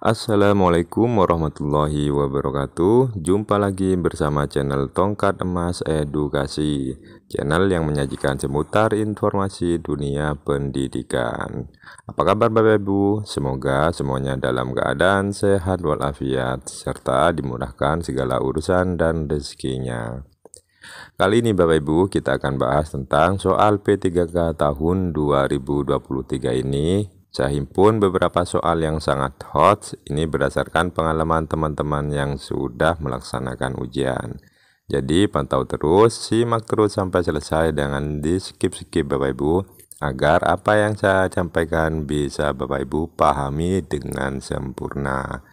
Assalamualaikum warahmatullahi wabarakatuh. Jumpa lagi bersama channel Tongkat Emas Edukasi, channel yang menyajikan seputar informasi dunia pendidikan. Apa kabar Bapak Ibu? Semoga semuanya dalam keadaan sehat walafiat serta dimudahkan segala urusan dan rezekinya. Kali ini Bapak Ibu kita akan bahas tentang soal P3K tahun 2023 ini. Saya himpun beberapa soal yang sangat hot, ini berdasarkan pengalaman teman-teman yang sudah melaksanakan ujian. Jadi pantau terus, simak terus sampai selesai, dengan di skip-skip Bapak Ibu, agar apa yang saya sampaikan bisa Bapak Ibu pahami dengan sempurna.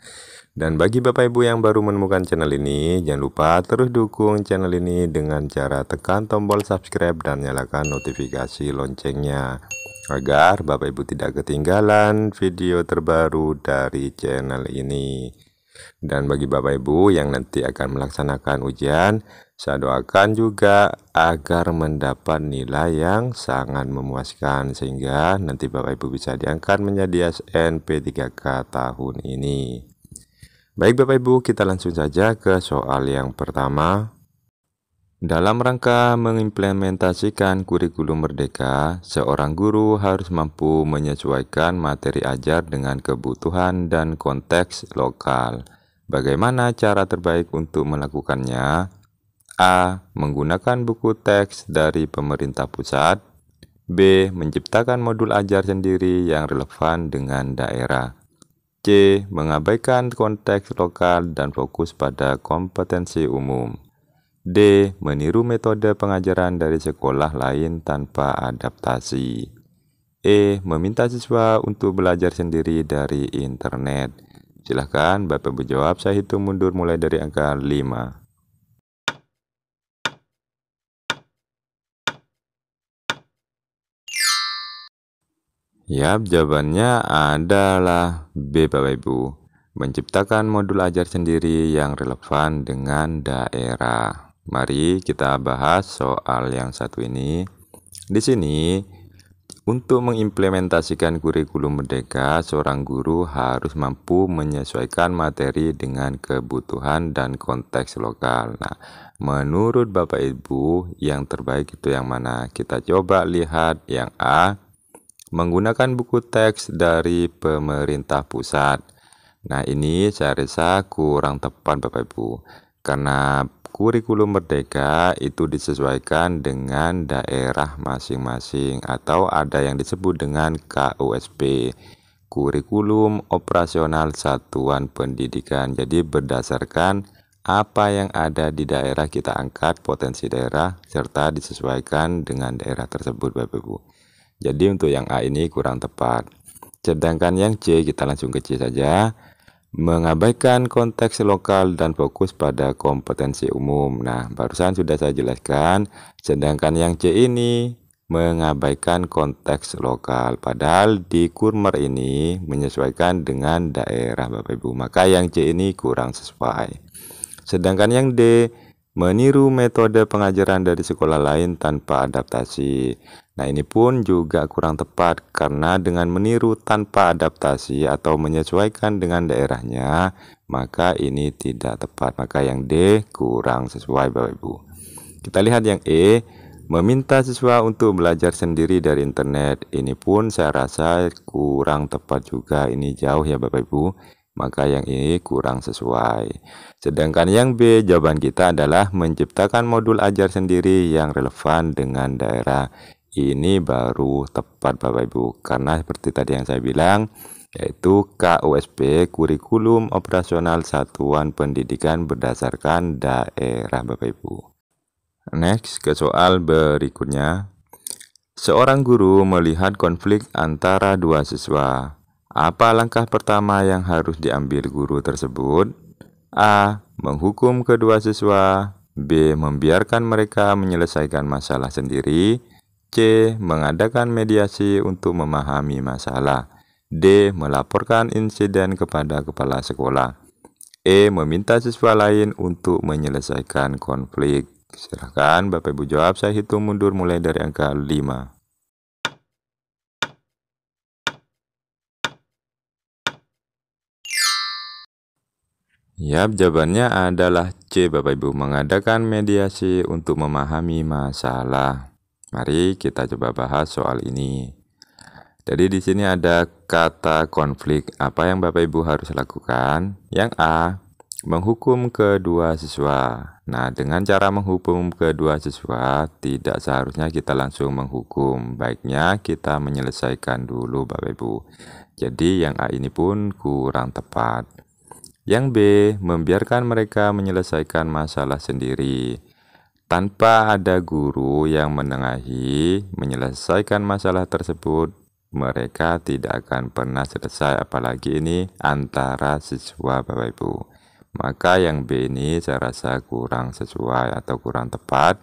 Dan bagi Bapak Ibu yang baru menemukan channel ini, jangan lupa terus dukung channel ini dengan cara tekan tombol subscribe dan nyalakan notifikasi loncengnya, agar Bapak Ibu tidak ketinggalan video terbaru dari channel ini. Dan bagi Bapak Ibu yang nanti akan melaksanakan ujian, saya doakan juga agar mendapat nilai yang sangat memuaskan, sehingga nanti Bapak Ibu bisa diangkat menjadi ASN P3K tahun ini. Baik Bapak Ibu, kita langsung saja ke soal yang pertama. Dalam rangka mengimplementasikan kurikulum merdeka, seorang guru harus mampu menyesuaikan materi ajar dengan kebutuhan dan konteks lokal. Bagaimana cara terbaik untuk melakukannya? A. Menggunakan buku teks dari pemerintah pusat. B. Menciptakan modul ajar sendiri yang relevan dengan daerah. C. Mengabaikan konteks lokal dan fokus pada kompetensi umum. D. Meniru metode pengajaran dari sekolah lain tanpa adaptasi. E. Meminta siswa untuk belajar sendiri dari internet. Silahkan Bapak Ibu jawab, saya hitung mundur mulai dari angka 5. Yap, jawabannya adalah B Bapak Ibu. Menciptakan modul ajar sendiri yang relevan dengan daerah. Mari kita bahas soal yang satu ini. Di sini, untuk mengimplementasikan kurikulum merdeka, seorang guru harus mampu menyesuaikan materi dengan kebutuhan dan konteks lokal. Nah, menurut Bapak Ibu, yang terbaik itu yang mana? Kita coba lihat yang A. Menggunakan buku teks dari pemerintah pusat. Nah, ini saya rasa kurang tepat Bapak Ibu, karena kurikulum merdeka itu disesuaikan dengan daerah masing-masing, atau ada yang disebut dengan KOSP, Kurikulum Operasional Satuan Pendidikan. Jadi berdasarkan apa yang ada di daerah kita angkat potensi daerah serta disesuaikan dengan daerah tersebut Bapak Ibu. Jadi untuk yang A ini kurang tepat. Sedangkan yang C, kita langsung ke C saja. Mengabaikan konteks lokal dan fokus pada kompetensi umum. Nah, barusan sudah saya jelaskan. Sedangkan yang C ini mengabaikan konteks lokal. Padahal di Kurmer ini menyesuaikan dengan daerah Bapak Ibu. Maka yang C ini kurang sesuai. Sedangkan yang D, meniru metode pengajaran dari sekolah lain tanpa adaptasi. Nah, ini pun juga kurang tepat, karena dengan meniru tanpa adaptasi atau menyesuaikan dengan daerahnya, maka ini tidak tepat. Maka yang D kurang sesuai Bapak Ibu. Kita lihat yang E, meminta siswa untuk belajar sendiri dari internet. Ini pun saya rasa kurang tepat juga, ini jauh ya Bapak Ibu. Maka yang ini kurang sesuai. Sedangkan yang B, jawaban kita adalah menciptakan modul ajar sendiri yang relevan dengan daerah. Ini baru tepat Bapak Ibu, karena seperti tadi yang saya bilang, yaitu KOSP, Kurikulum Operasional Satuan Pendidikan berdasarkan daerah Bapak Ibu. Next, ke soal berikutnya. Seorang guru melihat konflik antara dua siswa. Apa langkah pertama yang harus diambil guru tersebut? A. Menghukum kedua siswa. B. Membiarkan mereka menyelesaikan masalah sendiri. C. Mengadakan mediasi untuk memahami masalah. D. Melaporkan insiden kepada kepala sekolah. E. Meminta siswa lain untuk menyelesaikan konflik. Silakan Bapak Ibu jawab, saya hitung mundur mulai dari angka 5. Yap, jawabannya adalah C, Bapak Ibu, mengadakan mediasi untuk memahami masalah. Mari kita coba bahas soal ini. Jadi di sini ada kata konflik. Apa yang Bapak Ibu harus lakukan? Yang A, menghukum kedua siswa. Nah, dengan cara menghukum kedua siswa, tidak seharusnya kita langsung menghukum. Baiknya kita menyelesaikan dulu, Bapak Ibu. Jadi yang A ini pun kurang tepat. Yang B, membiarkan mereka menyelesaikan masalah sendiri. Tanpa ada guru yang menengahi menyelesaikan masalah tersebut, mereka tidak akan pernah selesai, apalagi ini antara siswa, Bapak Ibu. Maka yang B ini saya rasa kurang sesuai atau kurang tepat.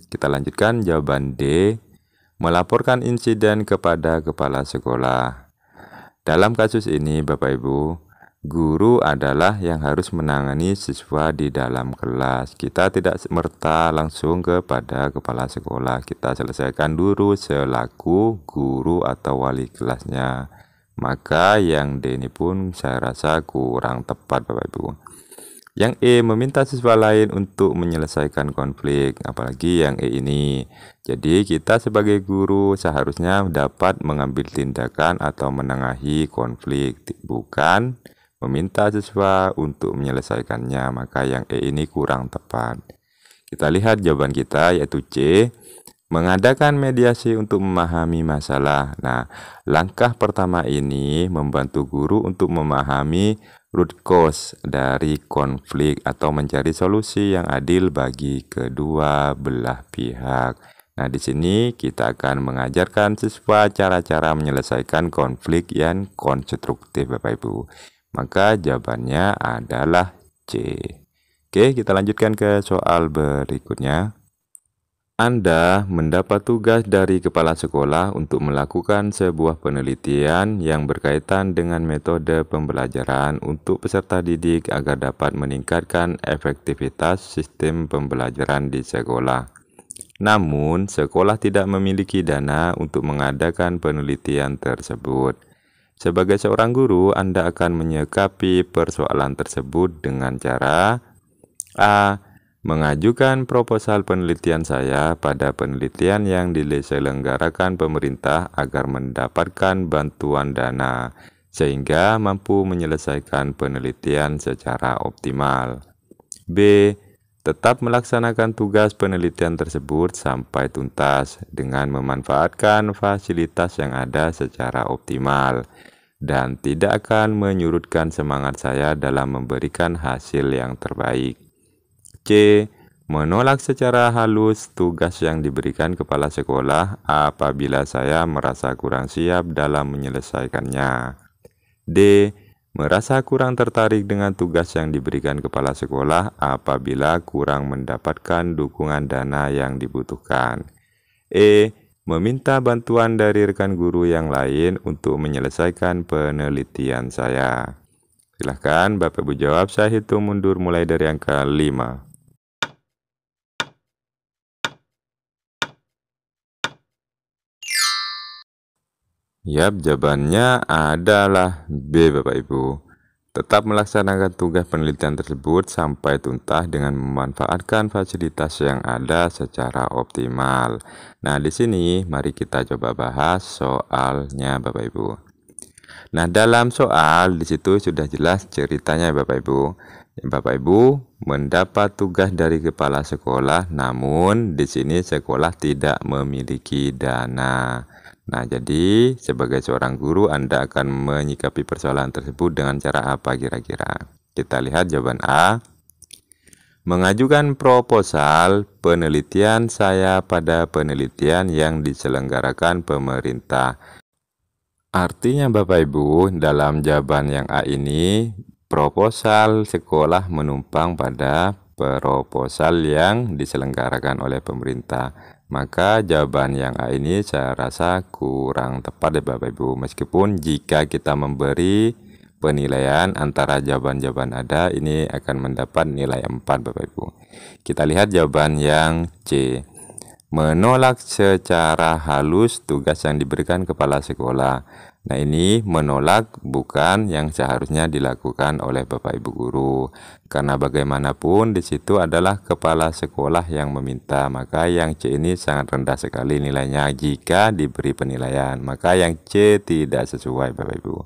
Kita lanjutkan jawaban D, melaporkan insiden kepada kepala sekolah. Dalam kasus ini, Bapak Ibu, guru adalah yang harus menangani siswa di dalam kelas. Kita tidak semerta langsung kepada kepala sekolah. Kita selesaikan dulu selaku guru atau wali kelasnya. Maka yang D ini pun saya rasa kurang tepat, Bapak Ibu. Yang E, meminta siswa lain untuk menyelesaikan konflik, apalagi yang E ini. Jadi kita sebagai guru seharusnya dapat mengambil tindakan atau menengahi konflik, bukan meminta siswa untuk menyelesaikannya. Maka yang E ini kurang tepat. Kita lihat jawaban kita yaitu C, mengadakan mediasi untuk memahami masalah. Nah, langkah pertama ini membantu guru untuk memahami root cause dari konflik atau mencari solusi yang adil bagi kedua belah pihak. Nah, di sini kita akan mengajarkan siswa cara-cara menyelesaikan konflik yang konstruktif, Bapak Ibu. Maka jawabannya adalah C. Oke, kita lanjutkan ke soal berikutnya. Anda mendapat tugas dari kepala sekolah untuk melakukan sebuah penelitian yang berkaitan dengan metode pembelajaran untuk peserta didik agar dapat meningkatkan efektivitas sistem pembelajaran di sekolah. Namun, sekolah tidak memiliki dana untuk mengadakan penelitian tersebut. Sebagai seorang guru, Anda akan menyikapi persoalan tersebut dengan cara A, mengajukan proposal penelitian saya pada penelitian yang diselenggarakan pemerintah agar mendapatkan bantuan dana, sehingga mampu menyelesaikan penelitian secara optimal. B, tetap melaksanakan tugas penelitian tersebut sampai tuntas dengan memanfaatkan fasilitas yang ada secara optimal, dan tidak akan menyurutkan semangat saya dalam memberikan hasil yang terbaik. C, menolak secara halus tugas yang diberikan kepala sekolah apabila saya merasa kurang siap dalam menyelesaikannya. D, merasa kurang tertarik dengan tugas yang diberikan kepala sekolah apabila kurang mendapatkan dukungan dana yang dibutuhkan. E, meminta bantuan dari rekan guru yang lain untuk menyelesaikan penelitian saya. Silahkan Bapak Ibu jawab, saya hitung mundur mulai dari angka 5. Yap, jawabannya adalah B, Bapak Ibu. Tetap melaksanakan tugas penelitian tersebut sampai tuntas dengan memanfaatkan fasilitas yang ada secara optimal. Nah, di sini mari kita coba bahas soalnya, Bapak Ibu. Nah, dalam soal di situ sudah jelas ceritanya, Bapak Ibu. Bapak Ibu mendapat tugas dari kepala sekolah, namun di sini sekolah tidak memiliki dana. Nah, jadi sebagai seorang guru Anda akan menyikapi persoalan tersebut dengan cara apa kira-kira? Kita lihat jawaban A. Mengajukan proposal penelitian saya pada penelitian yang diselenggarakan pemerintah. Artinya Bapak Ibu, dalam jawaban yang A ini, proposal sekolah menumpang pada proposal yang diselenggarakan oleh pemerintah. Maka jawaban yang A ini saya rasa kurang tepat ya Bapak Ibu. Meskipun jika kita memberi penilaian antara jawaban-jawaban ada, ini akan mendapat nilai 4 Bapak Ibu. Kita lihat jawaban yang C. menolak secara halus tugas yang diberikan kepala sekolah. Nah, ini menolak bukan yang seharusnya dilakukan oleh Bapak Ibu guru. Karena bagaimanapun di situ adalah kepala sekolah yang meminta, maka yang C ini sangat rendah sekali nilainya jika diberi penilaian. Maka yang C tidak sesuai Bapak Ibu.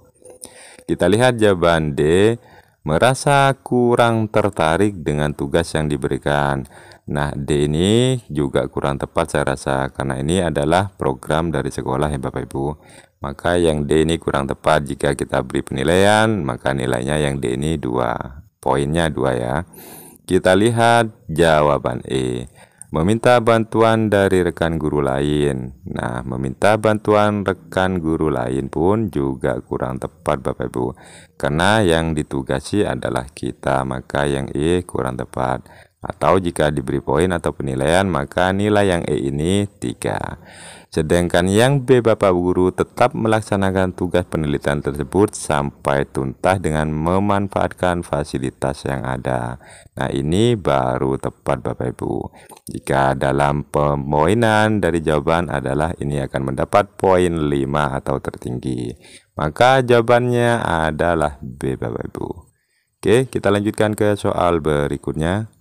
Kita lihat jawaban D, merasa kurang tertarik dengan tugas yang diberikan. Nah, D ini juga kurang tepat saya rasa, karena ini adalah program dari sekolah ya Bapak Ibu. Maka yang D ini kurang tepat. Jika kita beri penilaian, maka nilainya yang D ini 2. Poinnya 2 ya. Kita lihat jawaban E. Meminta bantuan dari rekan guru lain. Nah, meminta bantuan rekan guru lain pun juga kurang tepat Bapak Ibu. Karena yang ditugasi adalah kita, maka yang E kurang tepat. Atau jika diberi poin atau penilaian, maka nilai yang E ini 3. Sedangkan yang B Bapak Guru tetap melaksanakan tugas penelitian tersebut sampai tuntas dengan memanfaatkan fasilitas yang ada. Nah, ini baru tepat Bapak Ibu. Jika dalam pemoinan dari jawaban adalah ini akan mendapat poin 5 atau tertinggi. Maka jawabannya adalah B Bapak Ibu. Oke, kita lanjutkan ke soal berikutnya.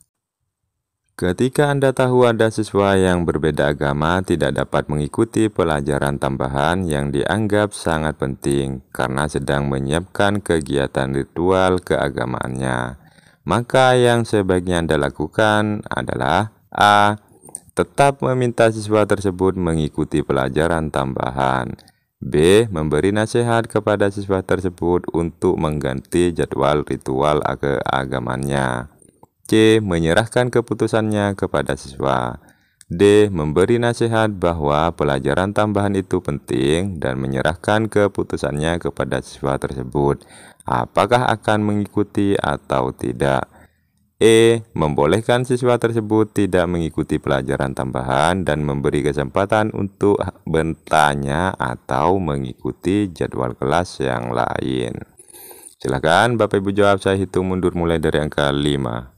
Ketika Anda tahu ada siswa yang berbeda agama tidak dapat mengikuti pelajaran tambahan yang dianggap sangat penting karena sedang menyiapkan kegiatan ritual keagamaannya, maka yang sebaiknya Anda lakukan adalah A. Tetap meminta siswa tersebut mengikuti pelajaran tambahan. B. Memberi nasihat kepada siswa tersebut untuk mengganti jadwal ritual keagamannya. C. Menyerahkan keputusannya kepada siswa. D. Memberi nasihat bahwa pelajaran tambahan itu penting dan menyerahkan keputusannya kepada siswa tersebut. Apakah akan mengikuti atau tidak? E. Membolehkan siswa tersebut tidak mengikuti pelajaran tambahan dan memberi kesempatan untuk bertanya atau mengikuti jadwal kelas yang lain. Silakan Bapak Ibu jawab, saya hitung mundur mulai dari angka 5.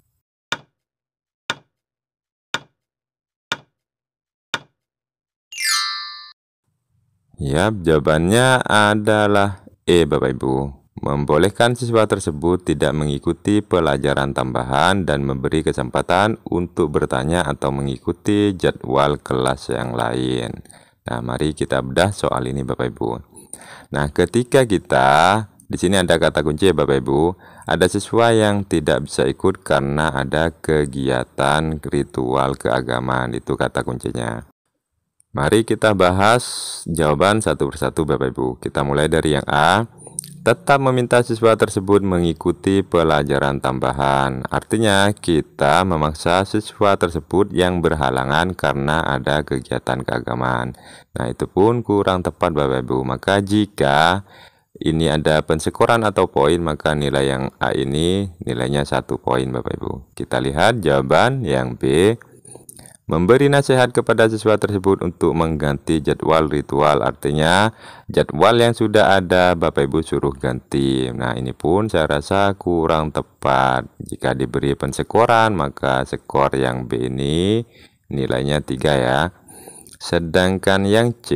Yap, jawabannya adalah E Bapak Ibu. Membolehkan siswa tersebut tidak mengikuti pelajaran tambahan dan memberi kesempatan untuk bertanya atau mengikuti jadwal kelas yang lain. Nah, mari kita bedah soal ini Bapak Ibu. Nah, ketika kita di sini ada kata kunci ya Bapak Ibu, ada siswa yang tidak bisa ikut karena ada kegiatan ritual keagamaan, itu kata kuncinya. Mari kita bahas jawaban satu persatu Bapak Ibu. Kita mulai dari yang A. Tetap meminta siswa tersebut mengikuti pelajaran tambahan. Artinya kita memaksa siswa tersebut yang berhalangan karena ada kegiatan keagamaan. Nah, itu pun kurang tepat Bapak Ibu. Maka jika ini ada pensekoran atau poin, maka nilai yang A ini nilainya 1 poin Bapak Ibu. Kita lihat jawaban yang B. Memberi nasihat kepada siswa tersebut untuk mengganti jadwal ritual, artinya jadwal yang sudah ada Bapak Ibu suruh ganti. Nah, ini pun saya rasa kurang tepat. Jika diberi pensekoran, maka skor yang B ini nilainya 3 ya. Sedangkan yang C,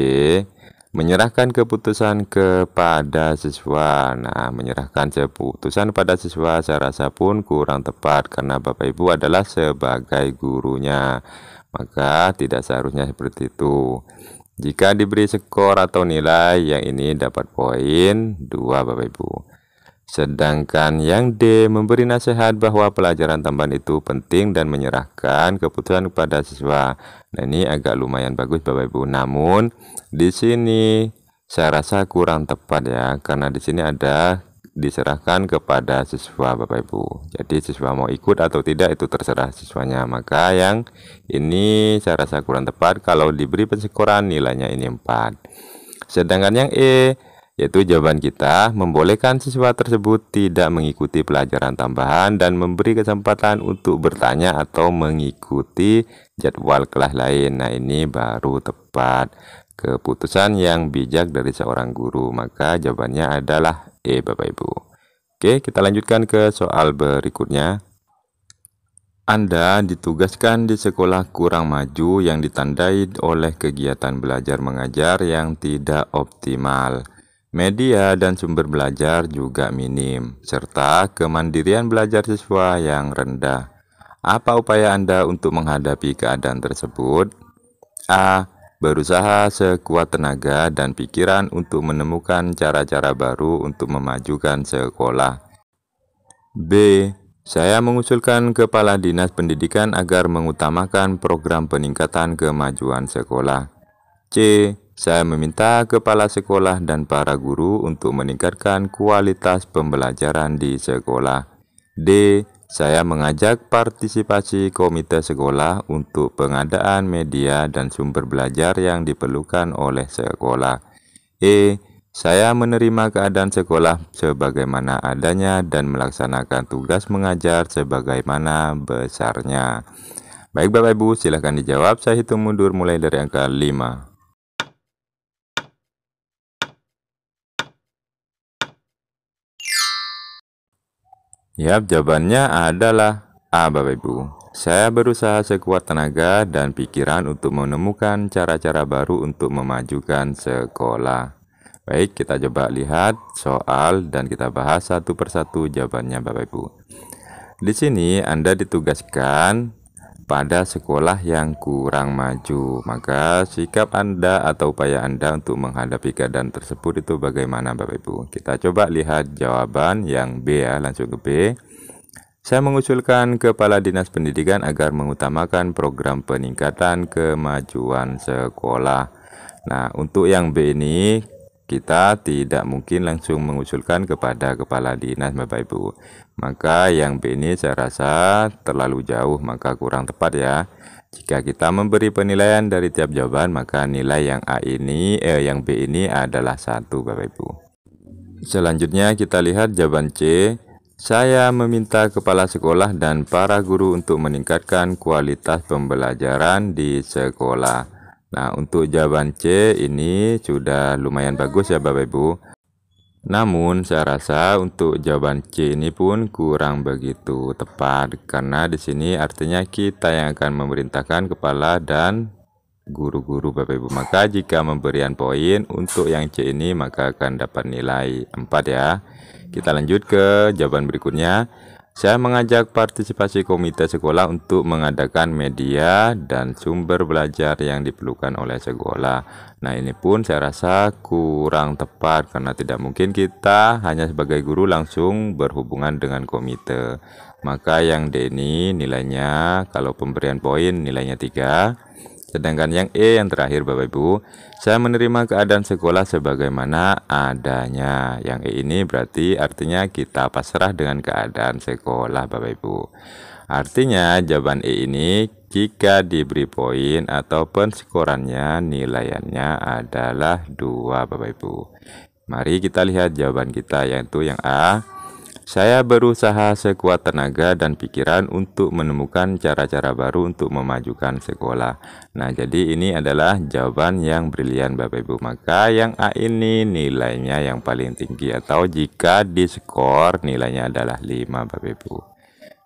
menyerahkan keputusan kepada siswa. Nah, menyerahkan keputusan pada siswa saya rasa pun kurang tepat karena Bapak Ibu adalah sebagai gurunya. Maka tidak seharusnya seperti itu. Jika diberi skor atau nilai, yang ini dapat poin 2 Bapak Ibu. Sedangkan yang D, memberi nasihat bahwa pelajaran tambahan itu penting dan menyerahkan keputusan kepada siswa. Nah, ini agak lumayan bagus Bapak Ibu. Namun di sini saya rasa kurang tepat ya, karena di sini ada diserahkan kepada siswa Bapak Ibu. Jadi siswa mau ikut atau tidak itu terserah siswanya. Maka yang ini saya rasa kurang tepat. Kalau diberi pensekoran nilainya ini 4. Sedangkan yang E, yaitu jawaban kita, membolehkan siswa tersebut tidak mengikuti pelajaran tambahan dan memberi kesempatan untuk bertanya atau mengikuti jadwal kelas lain. Nah, ini baru tepat. Keputusan yang bijak dari seorang guru. Maka jawabannya adalah E Bapak Ibu. Oke, kita lanjutkan ke soal berikutnya. Anda ditugaskan di sekolah kurang maju yang ditandai oleh kegiatan belajar mengajar yang tidak optimal. Media dan sumber belajar juga minim, serta kemandirian belajar siswa yang rendah. Apa upaya Anda untuk menghadapi keadaan tersebut? A. Berusaha sekuat tenaga dan pikiran untuk menemukan cara-cara baru untuk memajukan sekolah. B. Saya mengusulkan Kepala Dinas Pendidikan agar mengutamakan program peningkatan kemajuan sekolah. C. Saya meminta kepala sekolah dan para guru untuk meningkatkan kualitas pembelajaran di sekolah. D. Saya mengajak partisipasi komite sekolah untuk pengadaan media dan sumber belajar yang diperlukan oleh sekolah. E. Saya menerima keadaan sekolah sebagaimana adanya dan melaksanakan tugas mengajar sebagaimana besarnya. Baik Bapak Ibu, silahkan dijawab. Saya hitung mundur mulai dari angka 5. Yap, jawabannya adalah A, Bapak Ibu. Saya berusaha sekuat tenaga dan pikiran untuk menemukan cara-cara baru untuk memajukan sekolah. Baik, kita coba lihat soal dan kita bahas satu persatu jawabannya Bapak Ibu. Di sini Anda ditugaskan pada sekolah yang kurang maju. Maka sikap Anda atau upaya Anda untuk menghadapi keadaan tersebut itu bagaimana Bapak Ibu? Kita coba lihat jawaban yang B ya, langsung ke B. Saya mengusulkan Kepala Dinas Pendidikan agar mengutamakan program peningkatan kemajuan sekolah. Nah, untuk yang B ini kita tidak mungkin langsung mengusulkan kepada Kepala Dinas Bapak Ibu. Maka yang B ini saya rasa terlalu jauh, maka kurang tepat ya. Jika kita memberi penilaian dari tiap jawaban, maka nilai yang yang B ini adalah 1 Bapak Ibu. Selanjutnya kita lihat jawaban C. Saya meminta kepala sekolah dan para guru untuk meningkatkan kualitas pembelajaran di sekolah. Nah, untuk jawaban C ini sudah lumayan bagus ya Bapak Ibu. Namun, saya rasa untuk jawaban C ini pun kurang begitu tepat karena di sini artinya kita yang akan memerintahkan kepala dan guru-guru Bapak Ibu. Maka jika memberian poin untuk yang C ini maka akan dapat nilai 4 ya. Kita lanjut ke jawaban berikutnya. Saya mengajak partisipasi komite sekolah untuk mengadakan media dan sumber belajar yang diperlukan oleh sekolah. Nah, ini pun saya rasa kurang tepat karena tidak mungkin kita hanya sebagai guru langsung berhubungan dengan komite. Maka yang D ini nilainya kalau pemberian poin nilainya 3. Sedangkan yang E yang terakhir Bapak Ibu, saya menerima keadaan sekolah sebagaimana adanya. Yang E ini berarti artinya kita pasrah dengan keadaan sekolah Bapak Ibu. Artinya jawaban E ini jika diberi poin atau penskorannya nilaiannya adalah 2 Bapak Ibu. Mari kita lihat jawaban kita yaitu yang A. Saya berusaha sekuat tenaga dan pikiran untuk menemukan cara-cara baru untuk memajukan sekolah. Nah, jadi ini adalah jawaban yang brilian Bapak Ibu. Maka yang A ini nilainya yang paling tinggi atau jika diskor nilainya adalah 5 Bapak Ibu.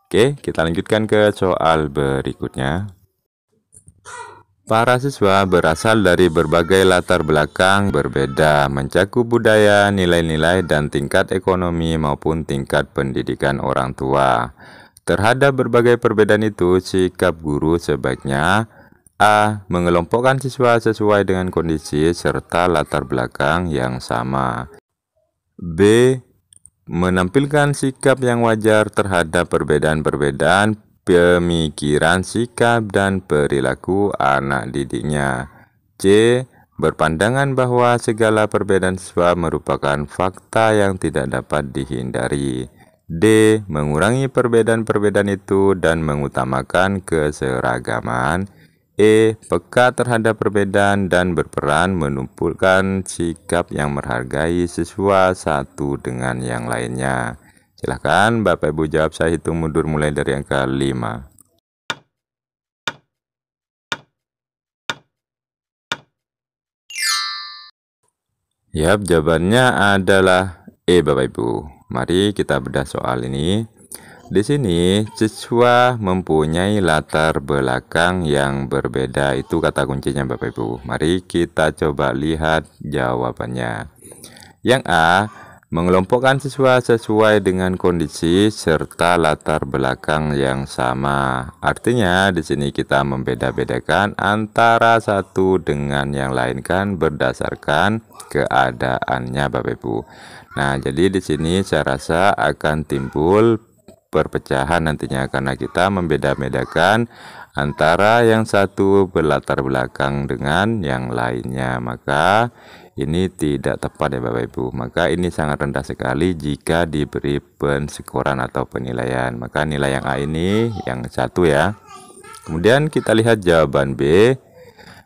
Oke, kita lanjutkan ke soal berikutnya. Para siswa berasal dari berbagai latar belakang berbeda, mencakup budaya, nilai-nilai, dan tingkat ekonomi maupun tingkat pendidikan orang tua. Terhadap berbagai perbedaan itu, sikap guru sebaiknya A. Mengelompokkan siswa sesuai dengan kondisi serta latar belakang yang sama. B. Menampilkan sikap yang wajar terhadap perbedaan-perbedaan pemikiran, sikap, dan perilaku anak didiknya. C. Berpandangan bahwa segala perbedaan siswa merupakan fakta yang tidak dapat dihindari. D. Mengurangi perbedaan-perbedaan itu dan mengutamakan keseragaman. E. Peka terhadap perbedaan dan berperan menumpukan sikap yang menghargai siswa satu dengan yang lainnya. Silahkan Bapak Ibu jawab, saya hitung mundur mulai dari angka 5. Yap, jawabannya adalah E Bapak Ibu. Mari kita bedah soal ini. Di sini siswa mempunyai latar belakang yang berbeda. Itu kata kuncinya Bapak Ibu. Mari kita coba lihat jawabannya. Yang A, mengelompokkan siswa sesuai dengan kondisi serta latar belakang yang sama. Artinya di sini kita membeda-bedakan antara satu dengan yang lain kan berdasarkan keadaannya Bapak Ibu. Nah, jadi di sini saya rasa akan timbul perpecahan nantinya karena kita membeda-bedakan antara yang satu berlatar belakang dengan yang lainnya. Maka ini tidak tepat ya Bapak Ibu. Maka ini sangat rendah sekali jika diberi penskoran atau penilaian. Maka nilai yang A ini yang satu ya. Kemudian kita lihat jawaban B.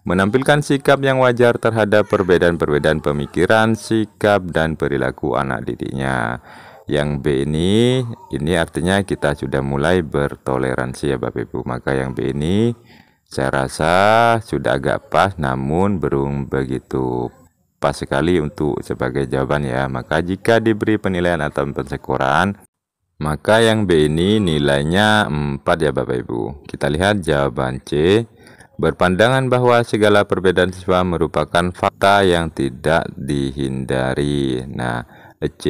Menampilkan sikap yang wajar terhadap perbedaan-perbedaan pemikiran, sikap, dan perilaku anak didiknya. Yang B ini artinya kita sudah mulai bertoleransi ya Bapak Ibu. Maka yang B ini saya rasa sudah agak pas namun belum begitu pas sekali untuk sebagai jawaban ya. Maka jika diberi penilaian atau penskoran, maka yang B ini nilainya 4 ya Bapak Ibu. Kita lihat jawaban C. Berpandangan bahwa segala perbedaan siswa merupakan fakta yang tidak dihindari. Nah, C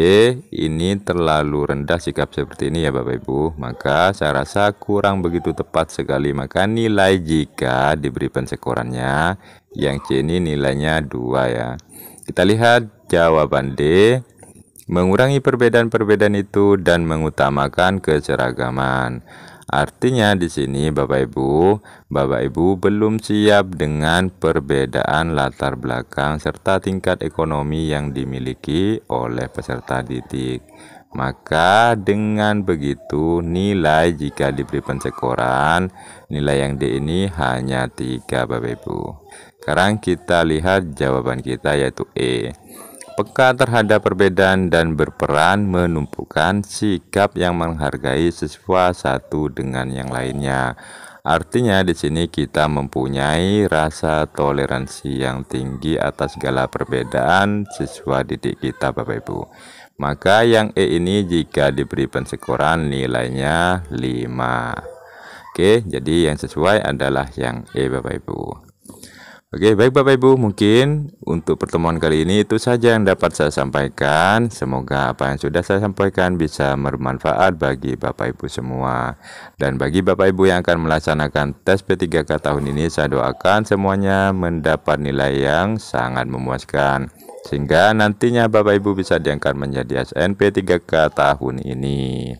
ini terlalu rendah sikap seperti ini ya Bapak Ibu. Maka saya rasa kurang begitu tepat sekali. Maka nilai jika diberi penskorannya yang C ini nilainya 2 ya. Kita lihat jawaban D. Mengurangi perbedaan-perbedaan itu dan mengutamakan keseragaman. Artinya di sini Bapak Ibu belum siap dengan perbedaan latar belakang serta tingkat ekonomi yang dimiliki oleh peserta didik. Maka dengan begitu nilai jika diberi penskoran, nilai yang D ini hanya 3 Bapak Ibu. Sekarang kita lihat jawaban kita yaitu E. Peka terhadap perbedaan dan berperan menumpukan sikap yang menghargai siswa satu dengan yang lainnya. Artinya di sini kita mempunyai rasa toleransi yang tinggi atas segala perbedaan siswa didik kita Bapak Ibu. Maka yang E ini jika diberi penskoran nilainya 5. Oke, jadi yang sesuai adalah yang E Bapak Ibu. Oke, baik Bapak Ibu, mungkin untuk pertemuan kali ini itu saja yang dapat saya sampaikan. Semoga apa yang sudah saya sampaikan bisa bermanfaat bagi Bapak Ibu semua. Dan bagi Bapak Ibu yang akan melaksanakan tes P3K tahun ini, saya doakan semuanya mendapat nilai yang sangat memuaskan. Sehingga nantinya Bapak Ibu bisa diangkat menjadi SNP 3K tahun ini.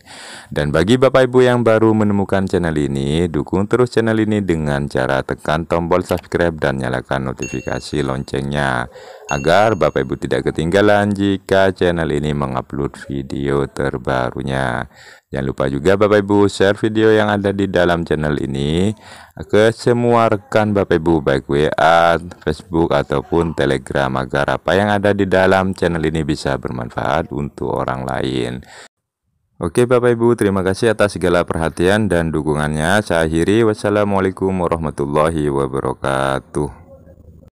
Dan bagi Bapak Ibu yang baru menemukan channel ini, dukung terus channel ini dengan cara tekan tombol subscribe dan nyalakan notifikasi loncengnya, agar Bapak Ibu tidak ketinggalan jika channel ini mengupload video terbarunya. Jangan lupa juga Bapak Ibu share video yang ada di dalam channel ini ke semua rekan Bapak Ibu baik WA, Facebook ataupun Telegram agar apa yang ada di dalam channel ini bisa bermanfaat untuk orang lain. Oke Bapak Ibu, terima kasih atas segala perhatian dan dukungannya. Saya akhiri. Wassalamualaikum warahmatullahi wabarakatuh.